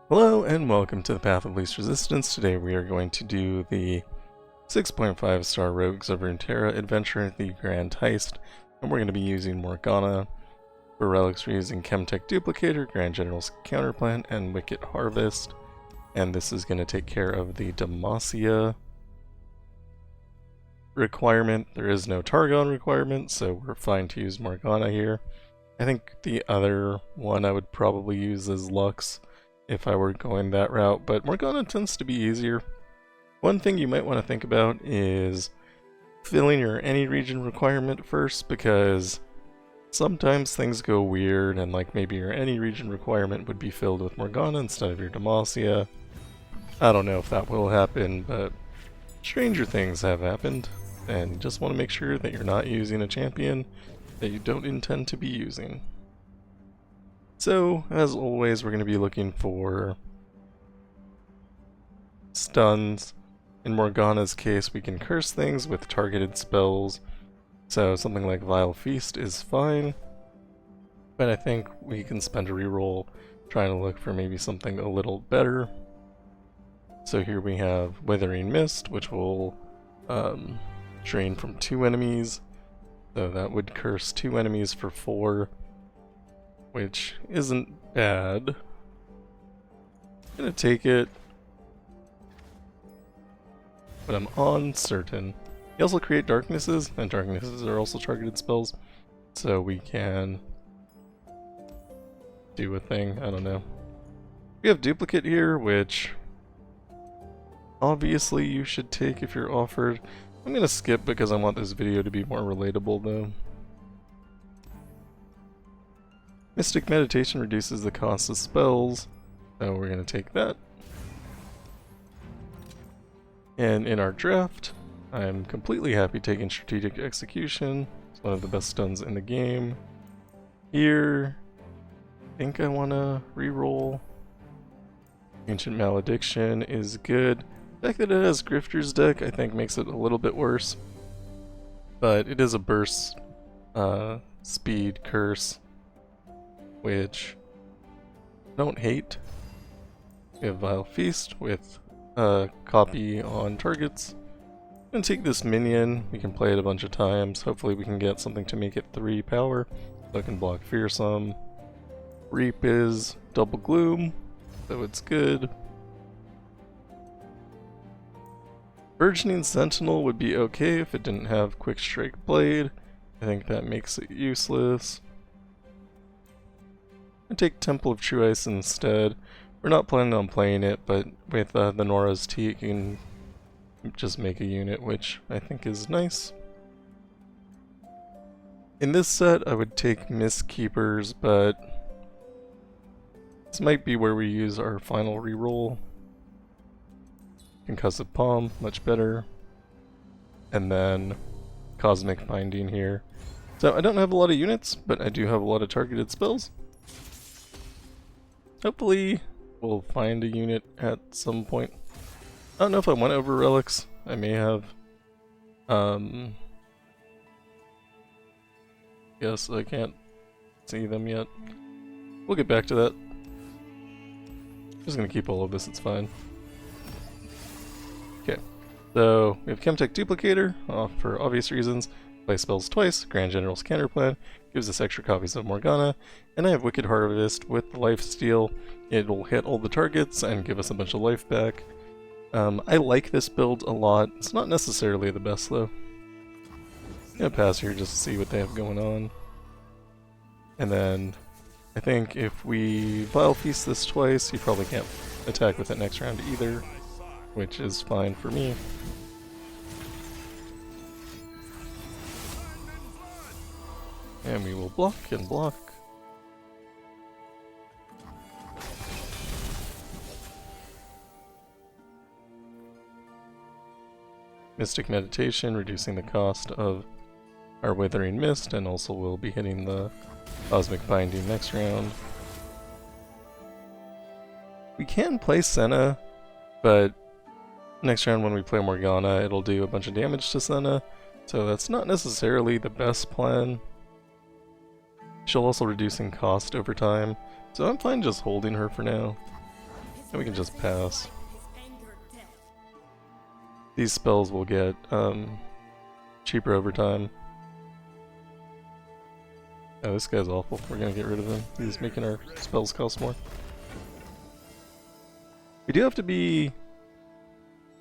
Hello and welcome to the Path of Least Resistance. Today we are going to do the 6.5 star Rogues of Runeterra adventure, the Grand Heist, and we're going to be using Morgana. For Relics we're using Chemtech Duplicator, Grand General's Counterplan, and Wicked Harvest. And this is going to take care of the Demacia requirement. There is no Targon requirement, so we're fine to use Morgana here. I think the other one I would probably use is Lux if I were going that route, but Morgana tends to be easier. One thing you might want to think about is filling your any region requirement first, because sometimes things go weird and like maybe your any region requirement would be filled with Morgana instead of your Demacia. I don't know if that will happen, but stranger things have happened, and you just want to make sure that you're not using a champion that you don't intend to be using. So, as always, we're going to be looking for stuns. In Morgana's case, we can curse things with targeted spells, so something like Vile Feast is fine, but I think we can spend a reroll trying to look for maybe something a little better. So here we have Withering Mist, which will drain from 2 enemies, so that would curse 2 enemies for 4. Which isn't bad. I'm gonna take it, but I'm uncertain. You also create darknesses, and darknesses are also targeted spells, so we can do a thing, I don't know. We have Duplicate here, which obviously you should take if you're offered. I'm gonna skip because I want this video to be more relatable though. Mystic Meditation reduces the cost of spells, so we're going to take that. And in our draft, I'm completely happy taking Strategic Execution. It's one of the best stuns in the game. Here, I think I want to reroll. Ancient Malediction is good. The fact that it has Grifter's deck I think makes it a little bit worse. But it is a burst speed curse, which I don't hate. We have Vile Feast with copy on targets. I'm gonna take this minion, we can play it a bunch of times. Hopefully we can get something to make it 3 power, so I can block Fearsome. Reap is double gloom, so it's good. Burgeoning Sentinel would be okay if it didn't have Quick Strike Blade. I think that makes it useless. I take Temple of True Ice instead. We're not planning on playing it, but with the Nora's Tea, you can just make a unit, which I think is nice. In this set, I would take Mist Keepers, but this might be where we use our final reroll. Concussive Palm, much better. And then Cosmic Binding here. So I don't have a lot of units, but I do have a lot of targeted spells. Hopefully, we'll find a unit at some point. I don't know if I went over Relics. I may have. Yes, I can't see them yet. We'll get back to that. I'm just gonna keep all of this, it's fine. Okay, so we have Chemtech Duplicator, for obvious reasons. Play spells twice, Grand General's Counterplan, gives us extra copies of Morgana, and I have Wicked Harvest with the Lifesteal. It'll hit all the targets and give us a bunch of life back. I like this build a lot. It's not necessarily the best though. I'm gonna pass here just to see what they have going on. And then, I think if we Vile Feast this twice, you probably can't attack with it next round either, which is fine for me. And we will block and block. Mystic Meditation, reducing the cost of our Withering Mist, and also we'll be hitting the Cosmic Binding next round. We can play Senna, but next round when we play Morgana, it'll do a bunch of damage to Senna, so that's not necessarily the best plan. She'll also reduce in cost over time, so I'm fine just holding her for now. And we can just pass. These spells will get cheaper over time. Oh, this guy's awful. We're gonna get rid of him. He's making our spells cost more. We do have to be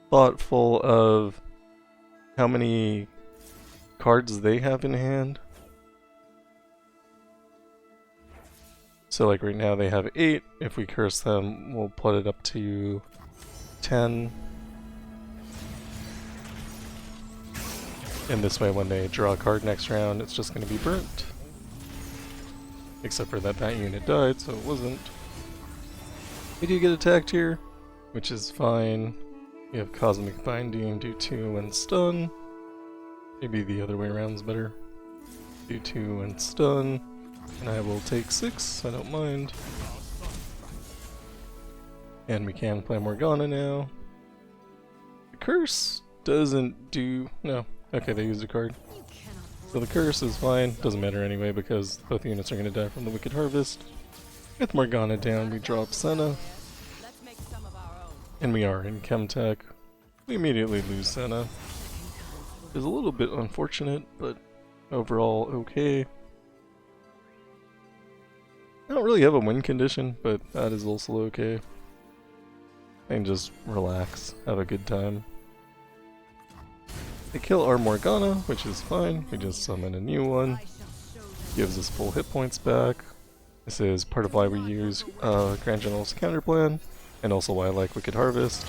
thoughtful of how many cards they have in hand. So like right now they have 8. If we curse them, we'll put it up to 10. And this way when they draw a card next round, it's just going to be burnt. Except for that unit died, so it wasn't. We do get attacked here, which is fine. We have Cosmic Binding, do 2 and stun. Maybe the other way around is better. Do 2 and stun. And I will take 6, I don't mind. And we can play Morgana now. The curse doesn't do... no. Okay, they used a card. So the curse is fine, doesn't matter anyway because both units are going to die from the Wicked Harvest. With Morgana down, we drop Senna. And we are in Chemtech. We immediately lose Senna. It's a little bit unfortunate, but overall okay. I don't really have a win condition, but that is also okay. I can just relax, have a good time. They kill our Morgana, which is fine. We just summon a new one. Gives us full hit points back. This is part of why we use Grand General's Counterplan, and also why I like Wicked Harvest.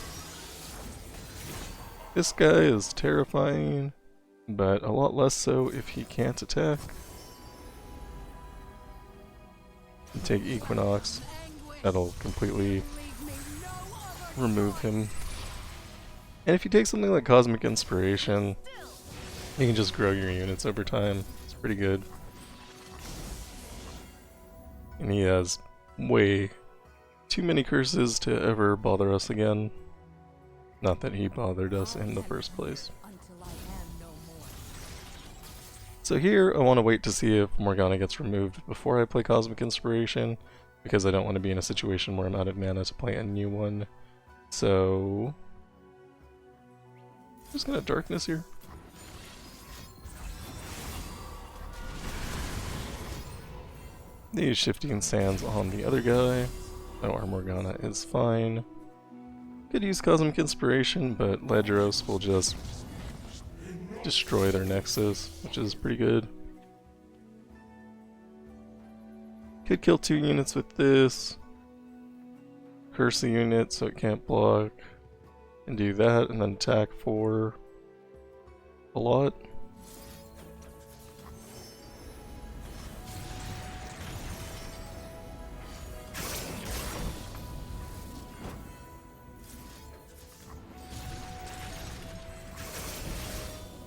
This guy is terrifying, but a lot less so if he can't attack. And take Equinox. That'll completely remove him. And if you take something like Cosmic Inspiration, you can just grow your units over time. It's pretty good. And he has way too many curses to ever bother us again. Not that he bothered us in the first place. So here, I want to wait to see if Morgana gets removed before I play Cosmic Inspiration, because I don't want to be in a situation where I'm out of mana to play a new one. So... I'm just gonna Darkness here. They use Shifting Sands on the other guy. Oh, our Morgana is fine. Could use Cosmic Inspiration, but Ledgeros will just destroy their Nexus, which is pretty good. Could kill 2 units with this. Curse the unit so it can't block. And do that, and then attack for a lot.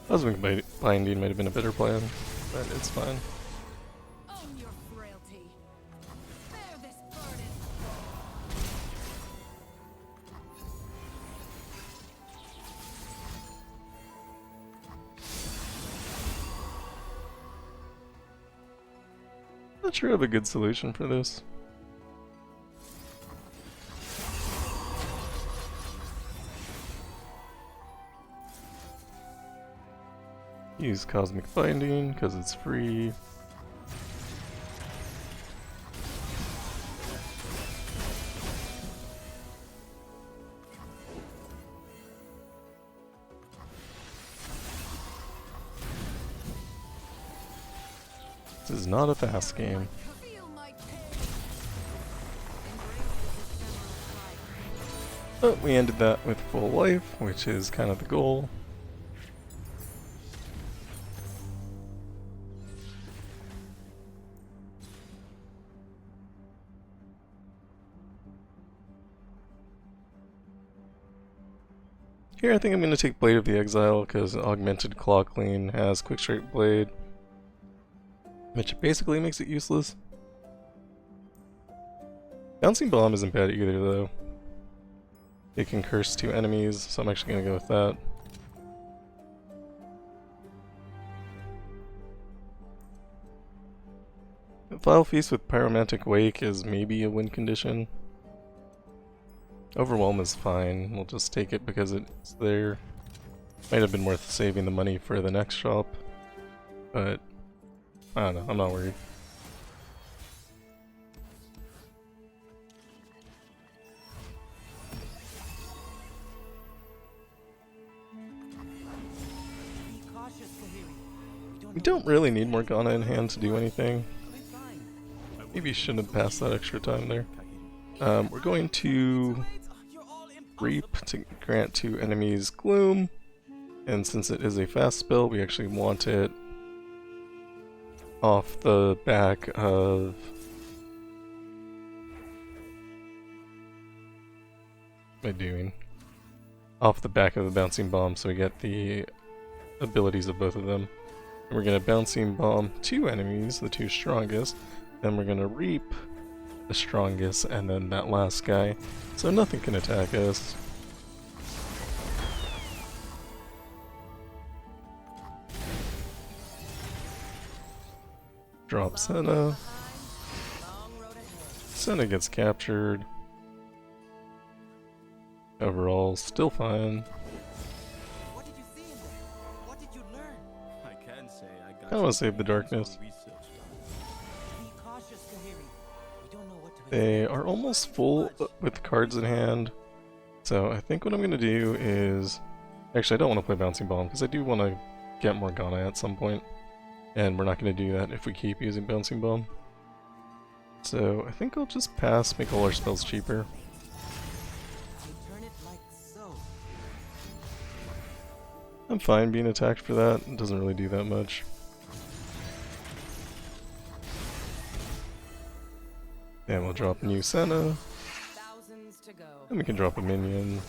Cosmic Binding might have been a better plan, but it's fine. Not sure I have a good solution for this. Use Cosmic Binding because it's free. This is not a fast game. But we ended that with full life, which is kind of the goal. Here I think I'm going to take Blade of the Exile because Augmented Claw Clean has Quick Strike Blade, which basically makes it useless. Bouncing Bomb isn't bad either though. It can curse 2 enemies, so I'm actually going to go with that. Vile Feast with Pyromantic Wake is maybe a win condition. Overwhelm is fine. We'll just take it because it's there. Might have been worth saving the money for the next shop, but I don't know. I'm not worried. We don't really need Morgana in hand to do anything. Maybe shouldn't have passed that extra time there. We're going to Reap to grant 2 enemies Gloom, and since it is a fast spell, we actually want it off the back of... What am I doing? Off the back of the Bouncing Bomb, so we get the abilities of both of them. And we're going to Bouncing Bomb 2 enemies, the 2 strongest, then we're going to Reap the strongest, and then that last guy, so nothing can attack us. Drop Senna. Senna gets captured. Overall, still fine. What did you see in there? What did you learn? I can say I got I want to save the darkness. Be cautious, Kahiri. We don't know what to They are almost full with cards in hand, so I think what I'm going to do is... Actually, I don't want to play Bouncing Bomb, because I do want to get Morgana at some point, and we're not going to do that if we keep using Bouncing Bomb. So I think I'll just pass, make all our spells cheaper. turn it like so. I'm fine being attacked for that, it doesn't really do that much. And we'll drop a new Senna, Thousands to go. and we can drop a minion.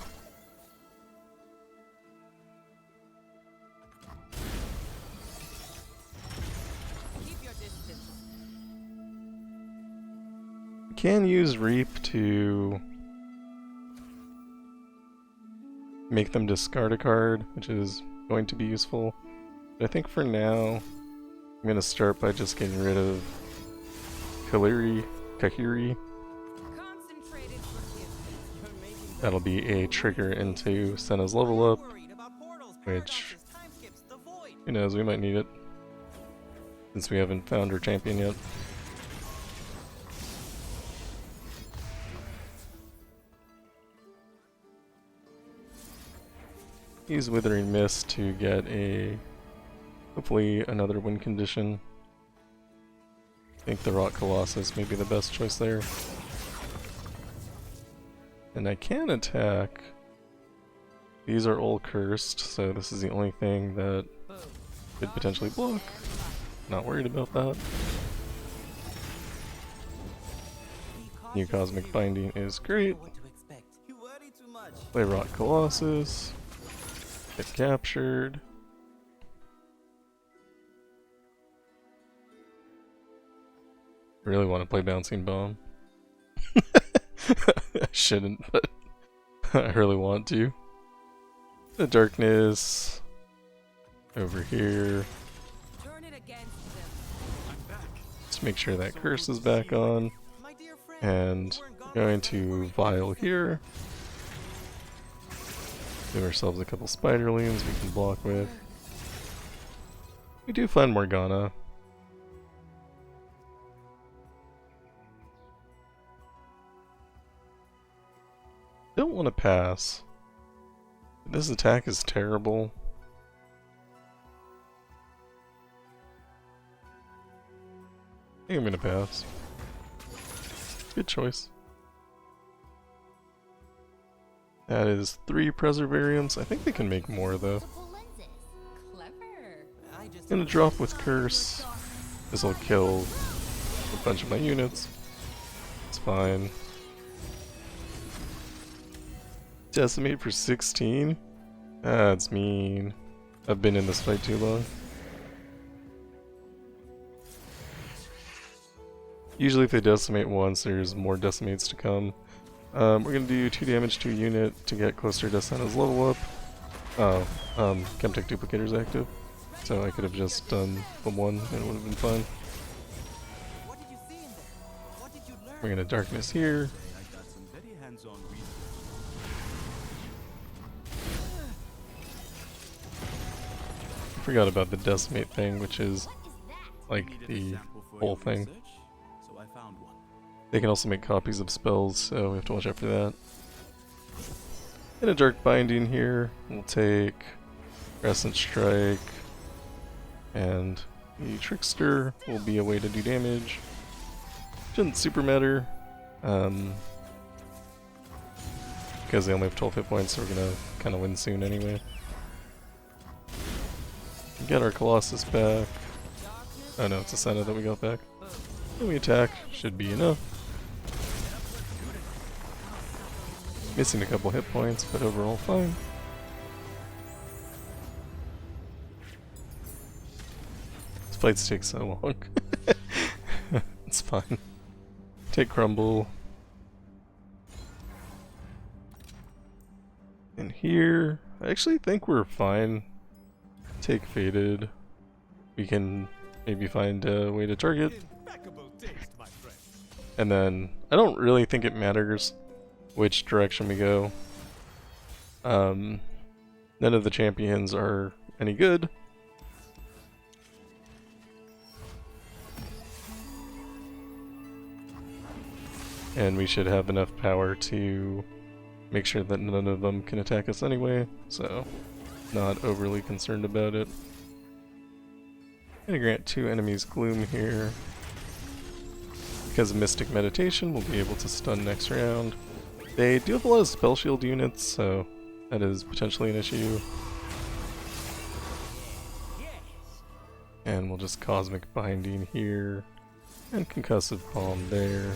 Keep your distance. We can use Reap to make them discard a card, which is going to be useful. But I think for now, I'm going to start by just getting rid of Kahiri. Concentrated forgiveness. You're making That'll be a trigger into Senna's level up, worried about portals, which, paradoxes, time skips, the void. who knows, we might need it, since we haven't found our champion yet. Use Withering Mist to get a, hopefully another win condition. I think the Rock Colossus may be the best choice there. And I can attack. These are all cursed, so this is the only thing that could potentially block. Not worried about that. New Cosmic Binding is great. What to expect. You worry too much. Play Rock Colossus. Get captured. Really want to play Bouncing Bomb. I shouldn't, but I really want to. The darkness over here. Turn it against them. Just make sure that curse is back on. My dear friend, And you weren't gone going for to 45 Vial years. here. Give ourselves a couple Spiderlings we can block with. We do find Morgana. Don't want to pass. This attack is terrible. I think I'm gonna pass. Good choice. That is 3 Preservariums. I think they can make more though. Clever. I just Gonna drop with Curse. This will kill a bunch of my units. It's fine. Decimate for 16? That's mean. I've been in this fight too long. Usually if they decimate once, there's more decimates to come. We're gonna do 2 damage to a unit to get closer to Senna's level up. Oh, Chemtech Duplicator's active. So I could have just done the 1 and it would have been fine. What did you see in there? What did you learn? We're gonna Darkness here. I got some very hands-on research. Forgot about the decimate thing, which is like Needed a the sample for whole your thing. research, so I found one. They can also make copies of spells, so we have to watch out for that. And a Dark Binding here. We'll take Crescent Strike, and the Trickster will be a way to do damage. Shouldn't super matter, because they only have 12 hit points, so we're gonna kind of win soon anyway. Get our Colossus back. Oh no, it's a Senna that we got back. And we attack, should be enough. Missing a couple hit points, but overall fine. These fights take so long. It's fine. Take Crumble. And here, I actually think we're fine. Take Faded. We can maybe find a way to target. And then, I don't really think it matters which direction we go. None of the champions are any good. And we should have enough power to make sure that none of them can attack us anyway, so not overly concerned about it. Gonna grant 2 enemies Gloom here. Because of Mystic Meditation, we'll be able to stun next round. They do have a lot of Spell Shield units, so that is potentially an issue. And we'll just Cosmic Binding here, and Concussive Palm there.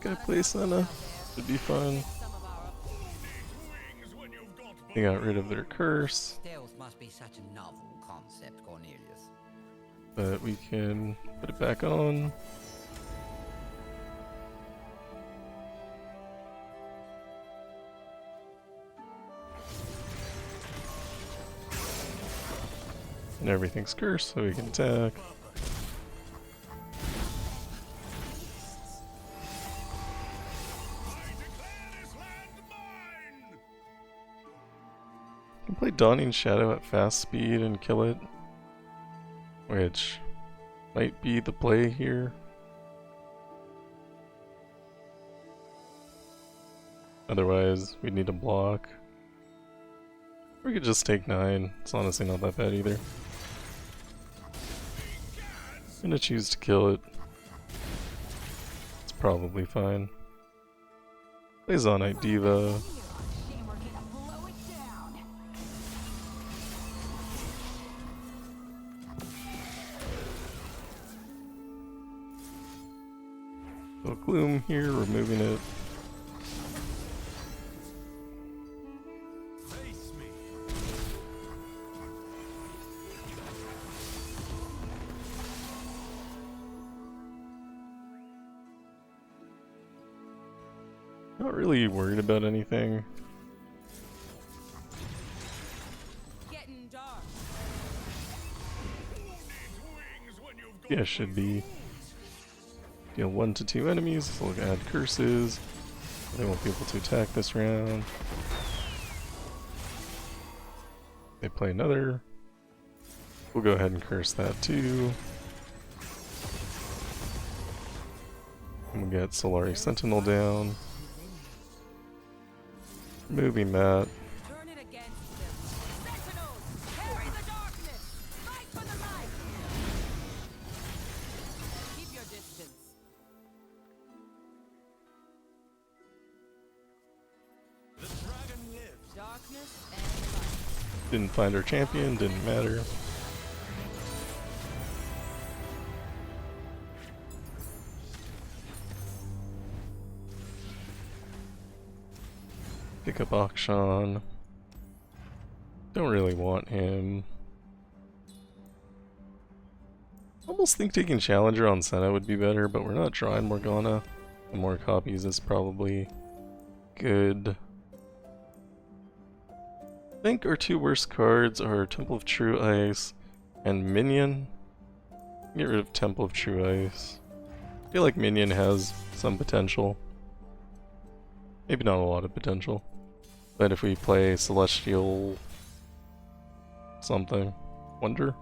Gonna play Senna, should be fun. They got rid of their curse, Stealth must be such a novel concept, Cornelius. but we can put it back on. And everything's cursed, so we can attack. Can play Dawning Shadow at fast speed and kill it, which might be the play here. Otherwise, we'd need to block. We could just take 9. It's honestly not that bad either. I'm gonna choose to kill it. It's probably fine. Play Zonite Diva. So Gloom here, removing it. Not really worried about anything. Getting dark. Yeah, should be. Deal 1 to 2 enemies, so we'll add curses. They won't be able to attack this round. They play another. We'll go ahead and curse that too. And we'll get Solari Sentinel down. Removing that. Turn it against them. Sentinels, carry the darkness. Fight for the light. Keep your distance. The dragon lives. Darkness and light. Didn't find our champion, didn't matter. Pick up Akshan. Don't really want him. Almost think taking Challenger on Senna would be better, but we're not drawing Morgana. The more copies is probably good. I think our 2 worst cards are Temple of True Ice And Minion. Get rid of Temple of True Ice. I feel like Minion has some potential. Maybe not a lot of potential. But if we play Celestial something, Wonder,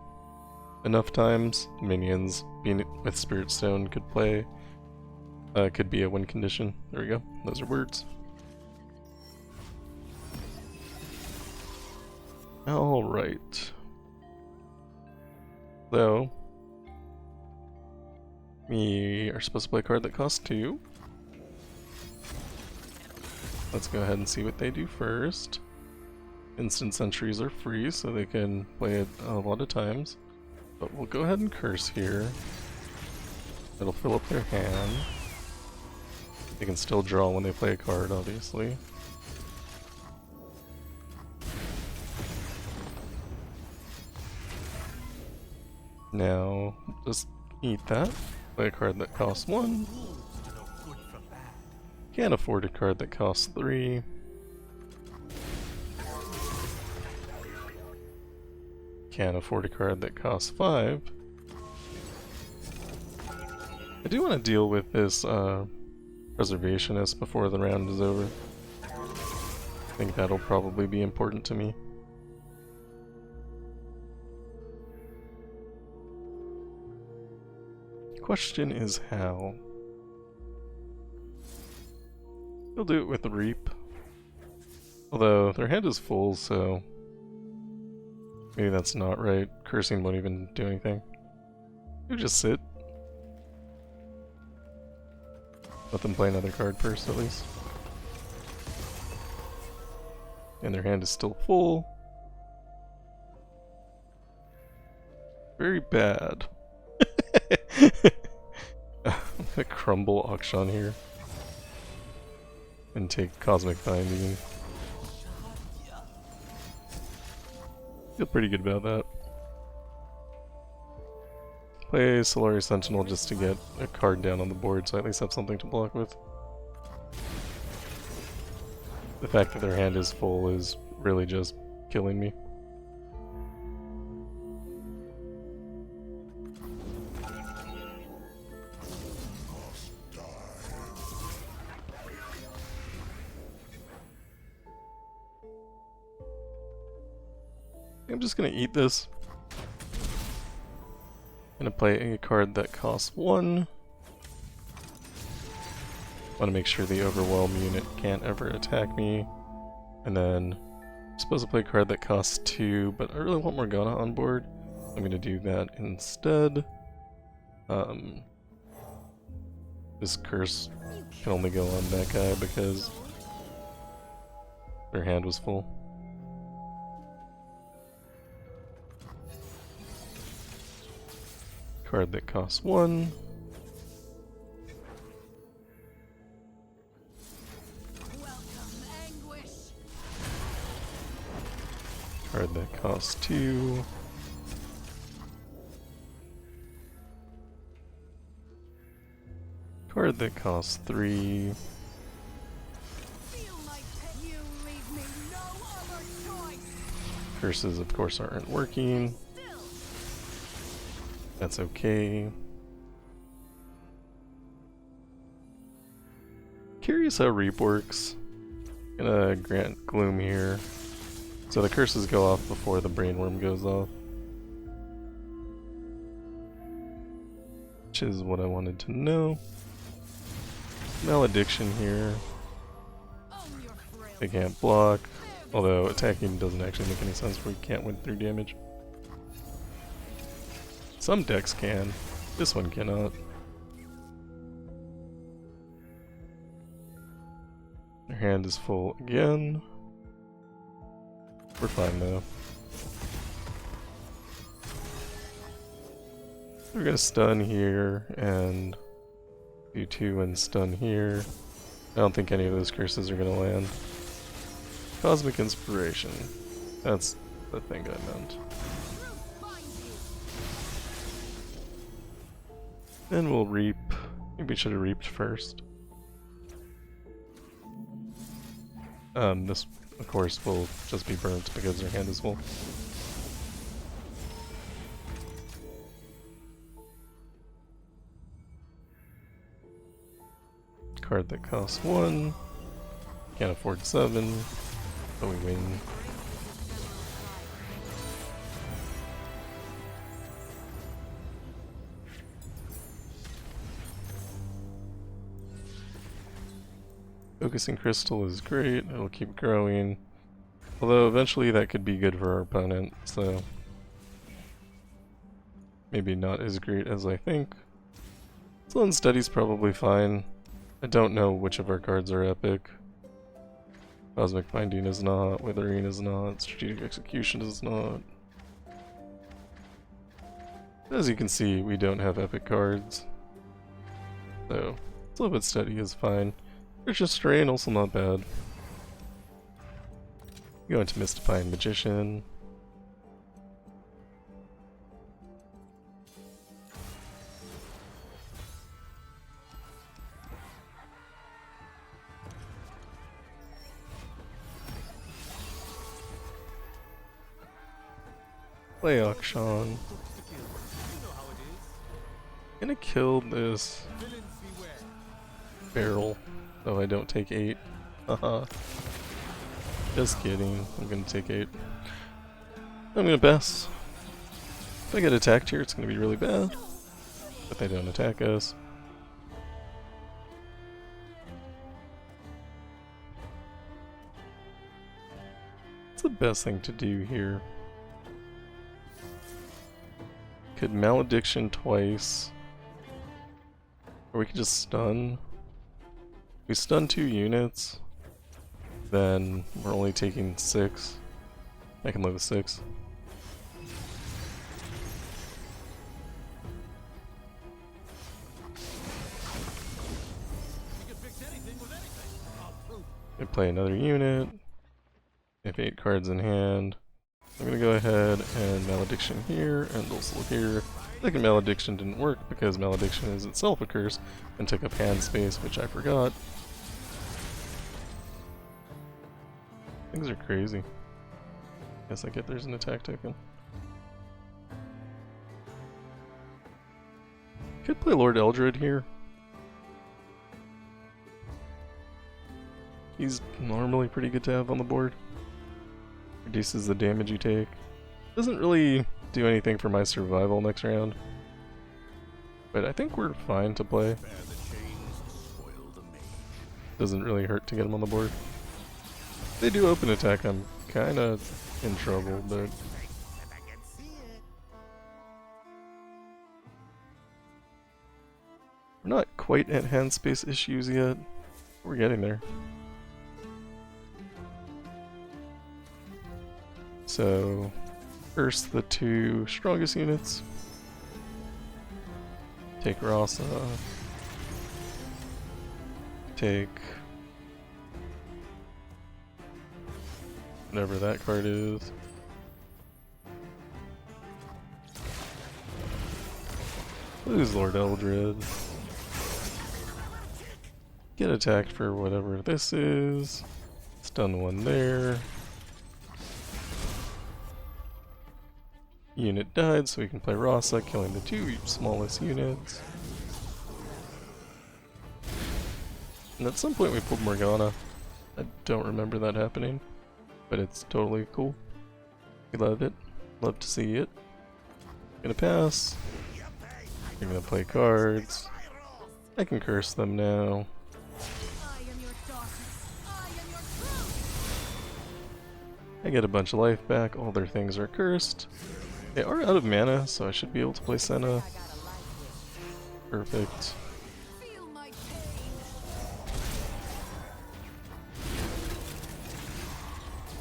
enough times, Minions being with Spirit Stone could be a win condition. There we go. Those are words. Alright. So, we are supposed to play a card that costs 2. Let's go ahead and see what they do first. Instant Sentries are free, so they can play it a lot of times. But we'll go ahead and curse here. It'll fill up their hand. They can still draw when they play a card, obviously. Now, just eat that. Play a card that costs 1. Can't afford a card that costs 3. Can't afford a card that costs 5. I do want to deal with this Preservationist before the round is over. I think that'll probably be important to me. Question is how. He'll do it with the Reap. Although their hand is full, so maybe that's not right. Cursing won't even do anything. You just sit. Let them play another card first, at least. And their hand is still full. Very bad. I'm gonna crumble Auction here. And take Cosmic Binding. Feel pretty good about that. Play Solari Sentinel just to get a card down on the board, so I at least have something to block with. The fact that their hand is full is really just killing me. I'm just gonna eat this. Gonna play a card that costs 1. Wanna make sure the Overwhelm unit can't ever attack me. And then I'm supposed to play a card that costs 2, but I really want Morgana on board. I'm gonna do that instead. This curse can only go on that guy because their hand was full. Card that costs 1. Card that costs 2. Card that costs 3. Curses, of course, aren't working. That's okay. Curious how Reap works. Gonna grant Gloom here. So the curses go off before the Brainworm goes off. Which is what I wanted to know. Malediction here. They can't block. Although attacking doesn't actually make any sense, we can't win through damage. Some decks can. This one cannot. Their hand is full again. We're fine though. We're gonna stun here and do 2 and stun here. I don't think any of those curses are gonna land. Cosmic Inspiration. That's the thing I meant. Then we'll reap. Maybe we should have reaped first. This, of course, will just be burnt because their hand is full. card that costs 1. Can't afford 7, but we win. Focusing Crystal is great, it'll keep growing. Although eventually that could be good for our opponent, so maybe not as great as I think. Slow and Steady's probably fine. I don't know which of our cards are epic. Cosmic Binding is not, Withering is not, Strategic Execution is not. As you can see, we don't have epic cards. So, Slow but Steady is fine. Vicious Strain, also not bad. Go into Mystifying Magician. Play Auction. Gonna kill this barrel, though I don't take 8. Haha. Just kidding, I'm gonna take 8. I'm gonna pass. If I get attacked here, it's gonna be really bad. But they don't attack us. What's the best thing to do here? Could Malediction twice. Or we could just stun. If we stun 2 units, then we're only taking 6. I can live with 6. I play another unit. I have 8 cards in hand. I'm gonna go ahead and Malediction here, and also here. Second Malediction didn't work because Malediction is itself a curse and took up hand space, which I forgot. Things are crazy. Guess I get there's an attack token. Could play Lord Eldred here. He's normally pretty good to have on the board. Reduces the damage you take. Doesn't really do anything for my survival next round. But I think we're fine to play. Doesn't really hurt to get him on the board. If they do open attack, I'm kinda in trouble, but we're not quite at hand space issues yet. We're getting there. So, first the 2 strongest units. Take Rasa. Take whatever that card is. Lose Lord Eldred. Get attacked for whatever this is. Stun 1 there. Unit died, so we can play Rasa, killing the 2 smallest units. And at some point we pulled Morgana. I don't remember that happening, but it's totally cool. We love it. Love to see it. Gonna pass. You're gonna play cards. I can curse them now. I get a bunch of life back, all their things are cursed. They are out of mana, so I should be able to play Senna. Perfect.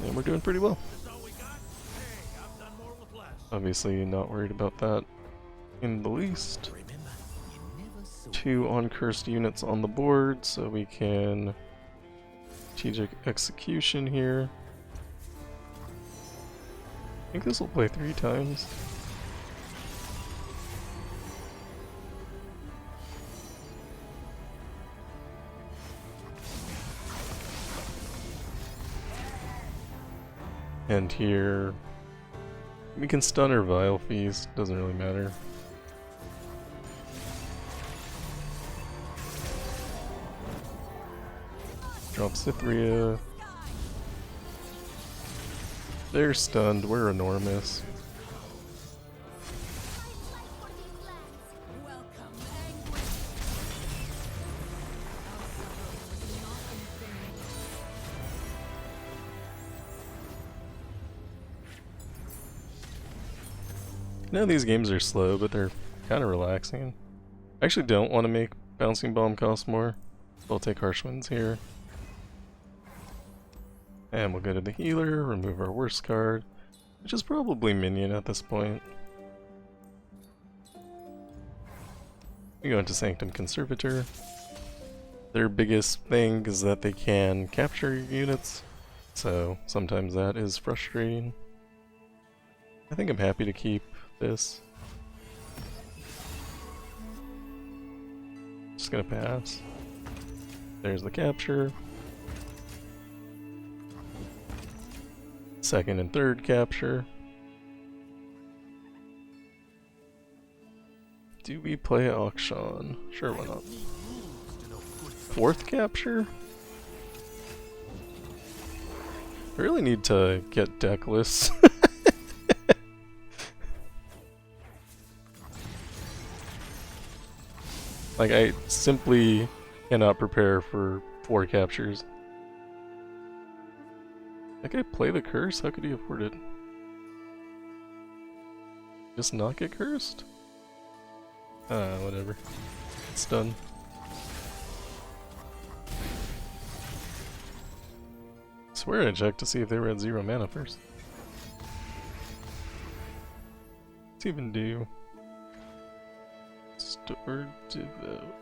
And we're doing pretty well. Obviously not worried about that in the least. 2 uncursed units on the board, so we can strategic execution here. I think this will play 3 times. And here, we can stun or Vile Feast, doesn't really matter. Drop Cythria. They're stunned, we're enormous. I know these games are slow, but they're kind of relaxing. I actually don't want to make Bouncing Bomb cost more. So I'll take Harsh Winds here. And we'll go to the healer, remove our worst card, which is probably Minion at this point. We go into Sanctum Conservator. Their biggest thing is that they can capture units, so sometimes that is frustrating. I think I'm happy to keep this. Just gonna pass. There's the capture. Second and third capture. Do we play Auction? Sure, why not? Fourth capture? I really need to get deck lists. Like, I simply cannot prepare for 4 captures. That guy play the curse? How could he afford it? Just not get cursed? Whatever. It's done. I swear I checked to see if they were at 0 mana first. Let's even do... Store Devote.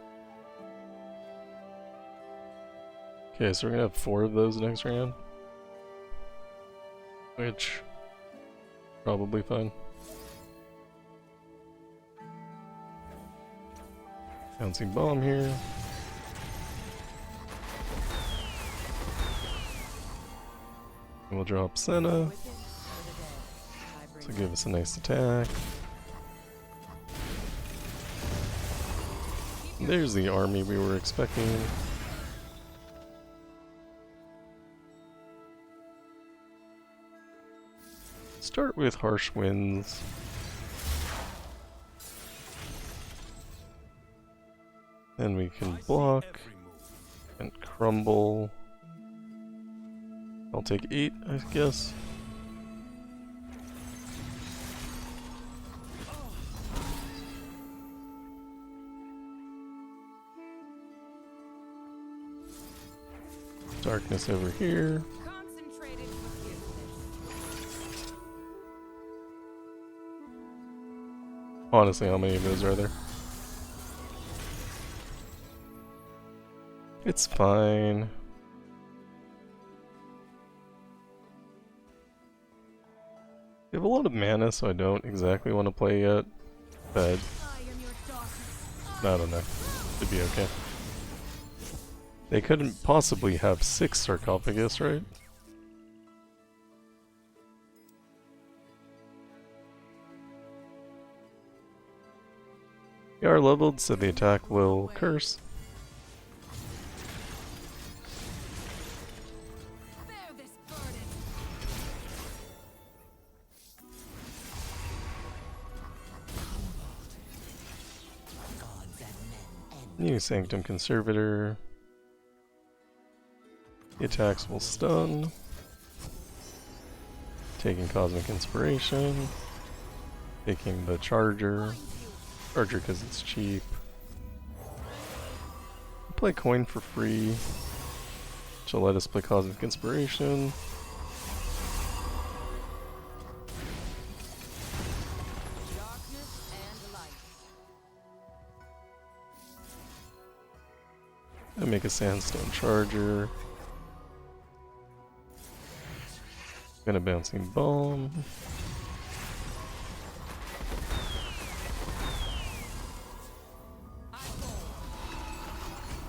Okay, so we're gonna have 4 of those next round. Which... probably fine. Bouncing Bomb here. And we'll drop Senna to give us a nice attack. And there's the army we were expecting. Start with Harsh Winds. Then we can block and crumble. I'll take 8, I guess. Darkness over here. Concentrated forgiveness. Honestly, how many of those are there? It's fine. We have a lot of mana, so I don't exactly want to play yet, but I am your darkness. I don't know. Should be okay. They couldn't possibly have 6 sarcophagus, right? We are leveled, so the attack will curse. Bear this burden. New Sanctum Conservator. The attacks will stun. Taking Cosmic Inspiration. Taking the Charger. Charger because it's cheap. Play coin for free. Which will let us play Cosmic Inspiration. Darkness and light. Gonna make a Sandstone Charger. Gonna Bouncing Bomb.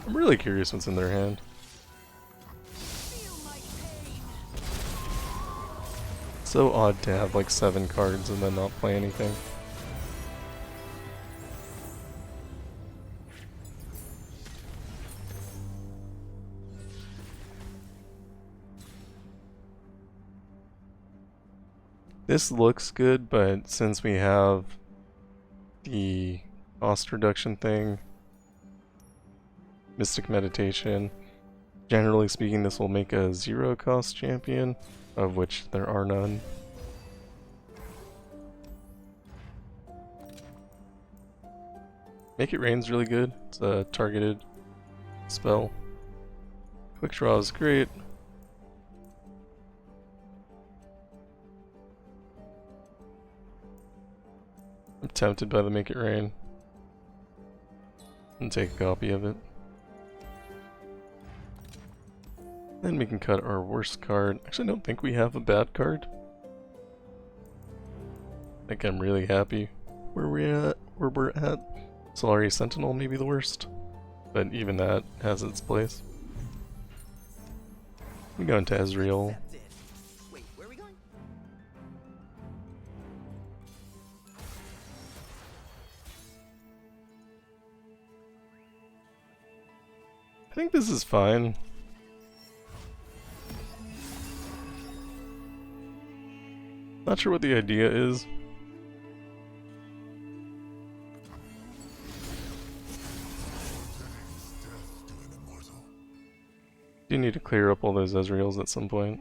I'm really curious what's in their hand. Feel my pain. So odd to have like 7 cards and then not play anything. This looks good, but since we have the cost reduction thing, Mystic Meditation, generally speaking this will make a 0 cost champion, of which there are none. Make It Rain's really good. It's a targeted spell. Quick Draw is great. I'm tempted by the Make It Rain. And take a copy of it. Then we can cut our worst card. Actually, I don't think we have a bad card. I think I'm really happy where we're at. Solari Sentinel may be the worst, but even that has its place. We go into Ezreal. That's it. Wait, where are we going? I think this is fine. Not sure what the idea is. Do need to clear up all those Ezreals at some point.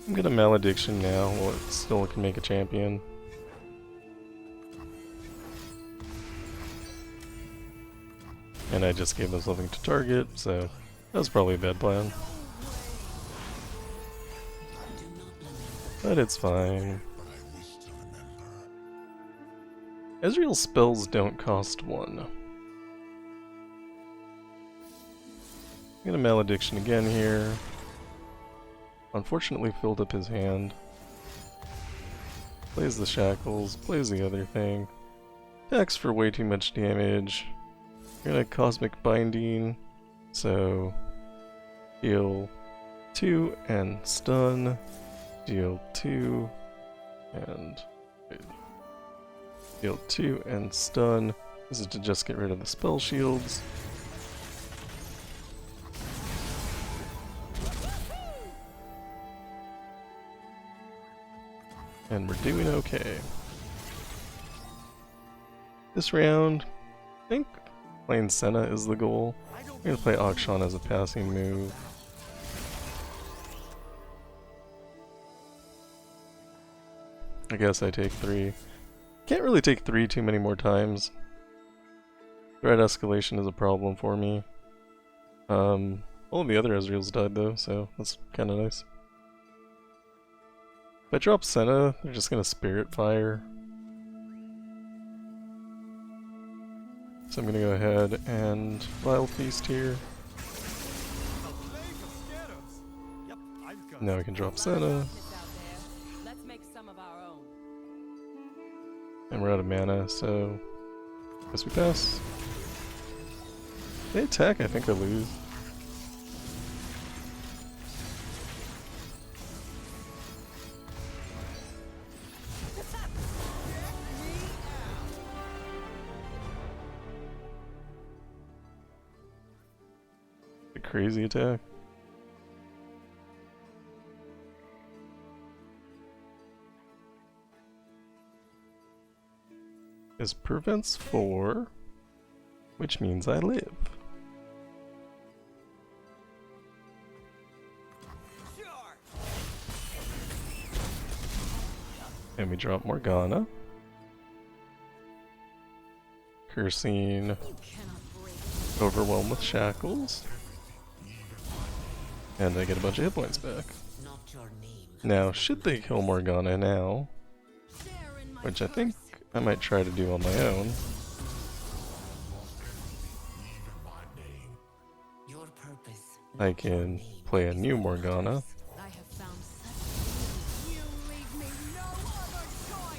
I'm gonna Malediction now while it still can make a champion. And I just gave us something to target, so that was probably a bad plan. But it's fine. Ezreal's spells don't cost 1. I'm gonna Malediction again here. Unfortunately filled up his hand. Plays the Shackles, plays the other thing. Attacks for way too much damage. I'm gonna Cosmic Binding, so deal 2 and stun. Deal 2 and deal 2 and stun. This is to just get rid of the spell shields. And we're doing okay. This round, I think playing Senna is the goal. I'm gonna play Akshan as a passing move. I guess I take 3. Can't really take 3 too many more times. Threat escalation is a problem for me. All of the other Ezreals died though, so that's kinda nice. If I drop Senna, they're just gonna Spirit Fire. So I'm gonna go ahead and Vile Feast here. Now we can drop Senna. Let's make some of our own. And we're out of mana, so guess we pass. They attack, I think I lose. A crazy attack. This prevents 4, which means I live. And we drop Morgana. Cursing. Overwhelm with Shackles. And I get a bunch of hit points back. Now, should they kill Morgana now, which I think I might try to do on my own. I can play a new Morgana.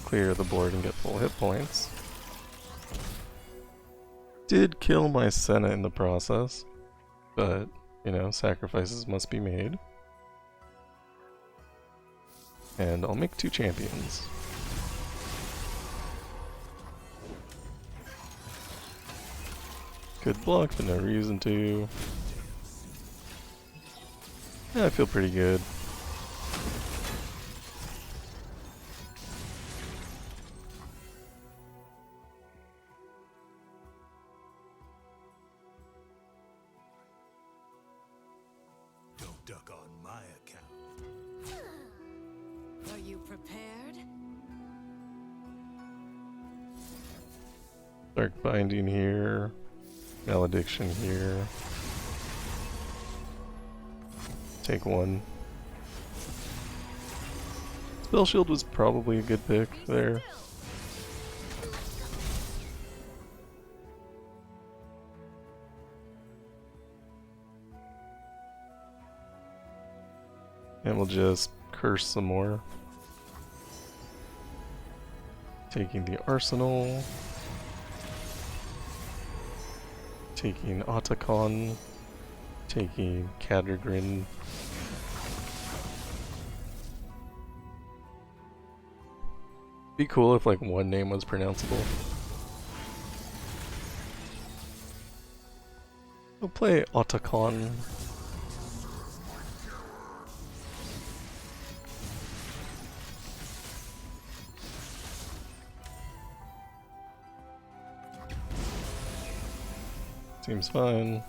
Clear the board and get full hit points. Did kill my Senna in the process, but, you know, sacrifices must be made. And I'll make 2 champions. Could block, but no reason to. Yeah, I feel pretty good. prepared? Dark Binding here. Malediction here. Take one. Spell Shield was probably a good pick there. And we'll just curse some more. Taking the Arsenal. Taking Otacon. Taking Catergrin. Be cool if like one name was pronounceable. We'll play Otacon. Seems fine.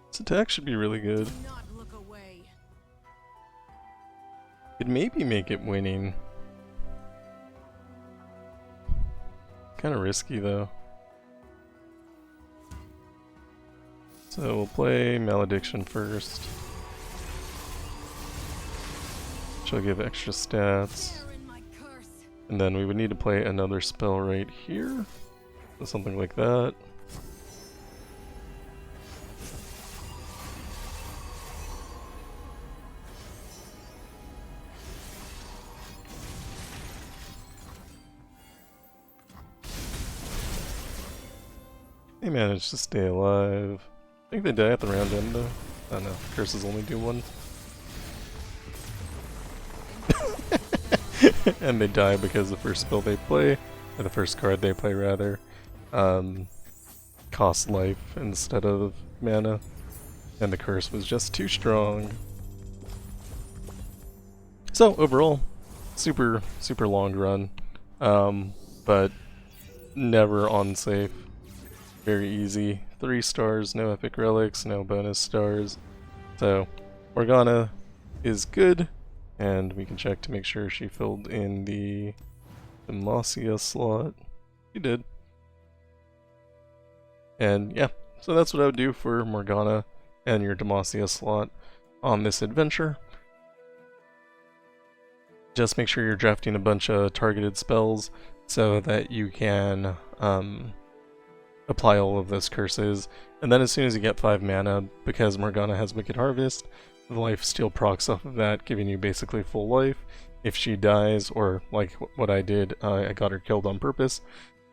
This attack should be really good. Do not look away. Could maybe make it winning. Kind of risky though. So we'll play Malediction first. She'll give extra stats. Share in my curse. And then we would need to play another spell right here. So something like that. They managed to stay alive. I think they die at the round end though. I don't know. Curses only do one. And they die because the first spell they play, or the first card they play rather, costs life instead of mana. And the curse was just too strong. So overall, super long run. But never unsafe. Very easy. 3 stars, no epic relics, no bonus stars. So Morgana is good. And we can check to make sure she filled in the Demacia slot. She did. And yeah, so that's what I would do for Morgana and your Demacia slot on this adventure. Just make sure you're drafting a bunch of targeted spells so that you can apply all of those curses. And then as soon as you get 5 mana, because Morgana has Wicked Harvest, the life steal procs off of that, giving you basically full life. If she dies, or like what I did, I got her killed on purpose,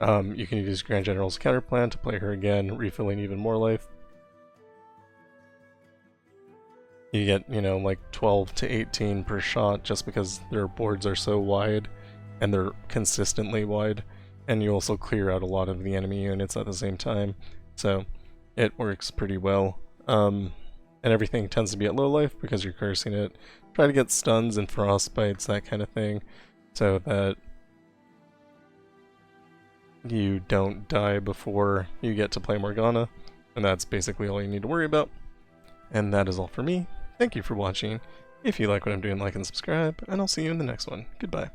you can use Grand General's Counterplan to play her again, refilling even more life. You get, you know, like 12 to 18 per shot just because their boards are so wide, and they're consistently wide, and you also clear out a lot of the enemy units at the same time, so it works pretty well. And everything tends to be at low life because you're cursing it. Try to get stuns and frostbites, that kind of thing, so that you don't die before you get to play Morgana. And that's basically all you need to worry about. And that is all for me. Thank you for watching. If you like what I'm doing, like and subscribe, and I'll see you in the next one. Goodbye.